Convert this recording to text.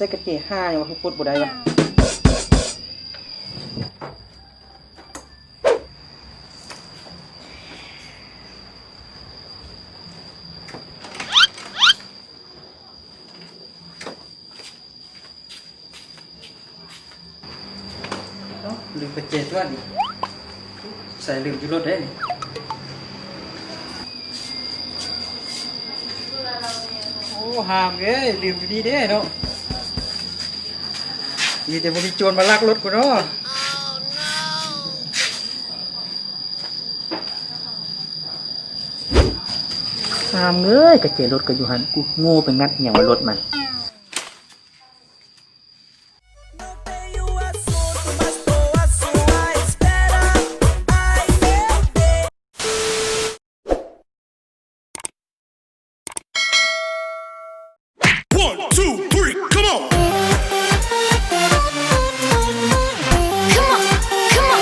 ส่กระเจี๊ยห้าอย่างว่าคือปุดบ่ได้วะลืมกระเจี๊ยด้วยนี่ใส่ลืมอยู่รถได้นี่โอ้หามเอ้ยลืมอยู่ดีเด้เนาะมีแต่บ่มีโจรมาลักรถกูเนาะหามเอ้ยกระเจี๊ยรถก็อยู่หันกูโง่ไปงัดอย่างว่ารถมัน